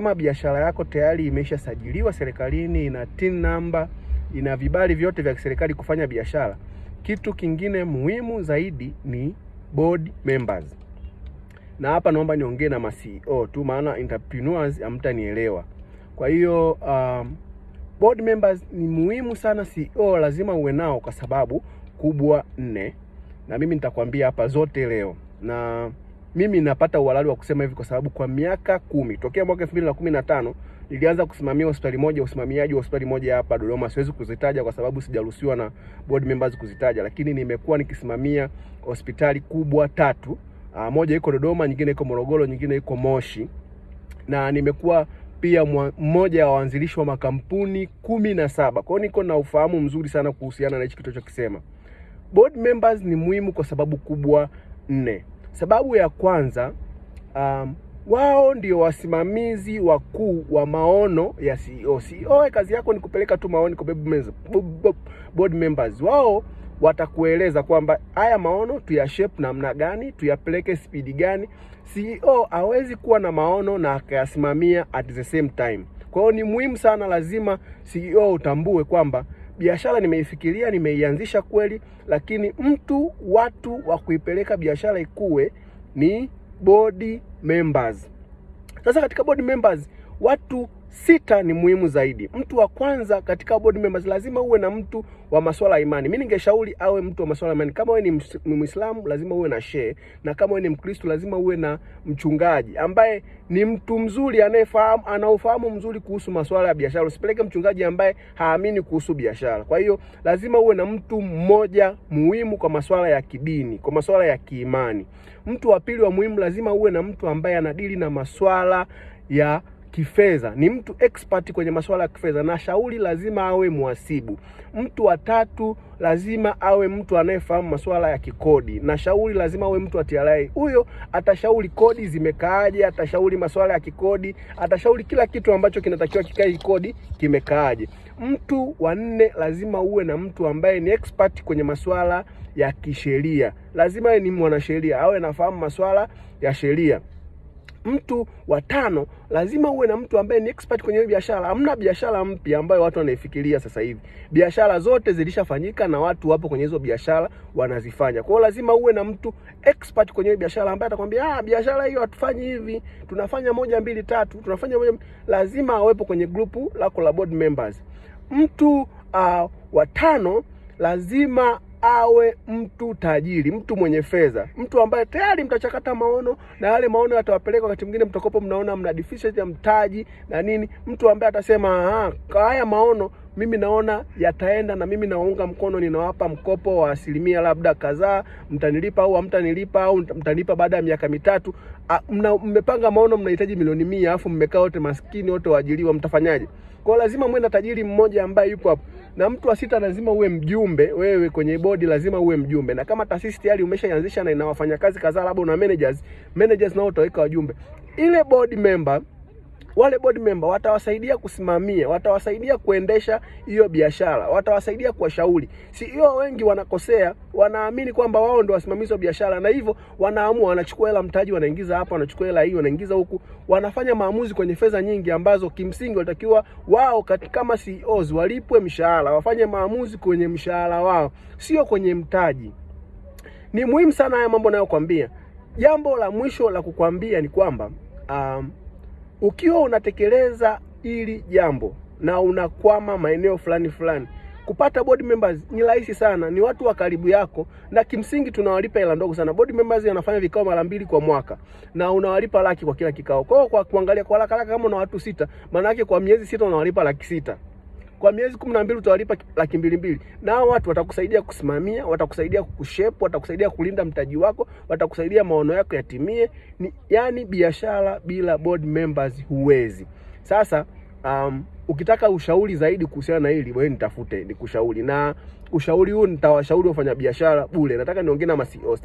Kama biashara yako tayari imeshasajiliwa serikalini, ina TIN number, ina vibali vyote vya serikali kufanya biashara, kitu kingine muhimu zaidi ni board members. Na hapa naomba niongee na ma-CEO tu, maana entrepreneurs hamtanielewa. Kwa hiyo board members ni muhimu sana. CEO lazima uwe nao kwa sababu kubwa 4, na mimi nitakwambia hapa zote leo. Na mimi napata uhalali wa kusema hivi kwa sababu kwa miaka 10 tokea mwaka 2015 nilianza kusimamia hospitali moja, usimamiaji wa hospitali moja hapa Dodoma. Siwezi kuzitaja kwa sababu sijaruhusiwa na board members kuzitaja, lakini nimekuwa nikisimamia hospitali kubwa 3. Moja iko Dodoma, nyingine iko Morogoro, nyingine iko Moshi. Na nimekuwa pia mmoja wa waanzilishi wa makampuni 17. Kwa hiyo niko na ufahamu mzuri sana kuhusiana na hichi kitu chokisema. Board members ni muhimu kwa sababu kubwa 4. Sababu ya kwanza, wao ndio wasimamizi wakuu wa maono ya CEO. CEO kazi yako ni kupeleka tu maoni kwa board members. Wao watakueleza kwamba haya maono tuyashape namna gani, tuyapeleke speed gani. CEO hawezi kuwa na maono na akayasimamia at the same time. Kwa hiyo ni muhimu sana, lazima CEO utambue kwamba biashara nimeifikiria, nimeianzisha kweli, lakini watu wa kuipeleka biashara ikue ni board members. Sasa katika board members, watu 6 ni muhimu zaidi. Mtu wa kwanza katika board members, lazima uwe na mtu wa masuala ya imani. Mimi ningeshauri awe mtu wa masuala ya imani. Kama wewe ni Muislamu, lazima uwe na shehe, na kama wewe ni Mkristo, lazima uwe na mchungaji ambaye ni mtu mzuri, anayefahamu, ana ufahamu mzuri kuhusu masuala ya biashara. Usipeleke mchungaji ambaye haamini kuhusu biashara. Kwa hiyo lazima uwe na mtu mmoja muhimu kwa masuala ya kidini, kwa masuala ya kiimani. Mtu wa pili wa muhimu, lazima uwe na mtu ambaye anadili na masuala ya kifedha, ni mtu expert kwenye masuala ya kifedha, na shauri lazima awe muhasibu. Mtu wa 3 lazima awe mtu anayefahamu masuala ya kikodi, na shauri lazima awe mtu wa TRA. Huyo atashauri kodi zimekaaje, atashauri masuala ya kikodi, atashauri kila kitu ambacho kinatakiwa kikae kikodi kimekaaje. Mtu wa 4 lazima uwe na mtu ambaye ni expert kwenye masuala ya kisheria. Lazima ni mwanasheria, awe anafahamu masuala ya sheria. Mtu wa 5 lazima uwe na mtu ambaye ni expert kwenye biashara. Hamna biashara mpya ambayo watu wanaifikiria sasa hivi. Biashara zote zilishafanyika na watu wapo kwenye hizo biashara wanazifanya. Kwa hiyo lazima uwe na mtu expert kwenye biashara ambaye atakwambia biashara hiyo hatufanyi hivi, tunafanya 1 2 3, tunafanya moja. Lazima awepo kwenye grupu lako la board members. Mtu wa 5 lazima awe mtu tajiri, mtu mwenye fedha, mtu ambaye tayari mtachakata maono, na yale maono yatawapeleka wakati mwingine mtakopo mnaona mna deficit ya mtaji na nini. Mtu ambaye atasema kwa haya maono mimi naona yataenda, na mimi naunga mkono, ninawapa mkopo wa asilimia labda kadhaa, mtanilipa au hamtanilipa, au mtanipa baada ya miaka 3. Mmepanga maono mnahitaji milioni 100, alafu mmekaa wote maskini, wote waajiriwa, mtafanyaje? Kwa lazima muwe na tajiri mmoja ambaye yupo hapo. Na mtu wa 6 lazima uwe mjumbe. Wewe kwenye board lazima uwe mjumbe, na kama taasisi tayari umeshaanzisha na ina wafanyakazi kadhaa, labda una managers nao utaweka wajumbe. Ile board member, wale board member watawasaidia kusimamia, watawasaidia kuendesha hiyo biashara, watawasaidia kuwashauri. CEO wengi wanakosea, wanaamini kwamba wao ndio wasimamizi wa biashara, na hivyo wanaamua, wanachukua hela mtaji, wanaingiza hapa, wanachukua hela hii, wanaingiza huku, wanafanya maamuzi kwenye fedha nyingi ambazo kimsingi walitakiwa wao kama CEOs walipwe mshahara, wafanye maamuzi kwenye mshahara wao, sio kwenye mtaji. Ni muhimu sana haya mambo nayokuambia. Jambo la mwisho la kukwambia ni kwamba ukiwa unatekeleza hili jambo na unakwama maeneo fulani, kupata board members ni rahisi sana. Ni watu wa karibu yako, na kimsingi tunawalipa hela ndogo sana. Board members wanafanya vikao mara 2 kwa mwaka, na unawalipa laki kwa kila kikao. Kwa kuangalia kwa haraka kama una watu 6, maana yake kwa miezi 6 unawalipa laki 6. Kwa miezi 12 utawalipa laki 2. Na hao watu watakusaidia kusimamia, watakusaidia kukushape, watakusaidia kulinda mtaji wako, watakusaidia maono yako yatimie. Yani biashara bila board members huwezi. Sasa ukitaka ushauri zaidi kuhusiana na hili, wewe nitafute nikushauri, na ushauri huu nitawashauri wafanya biashara bure. Nataka niongee na ma CEO.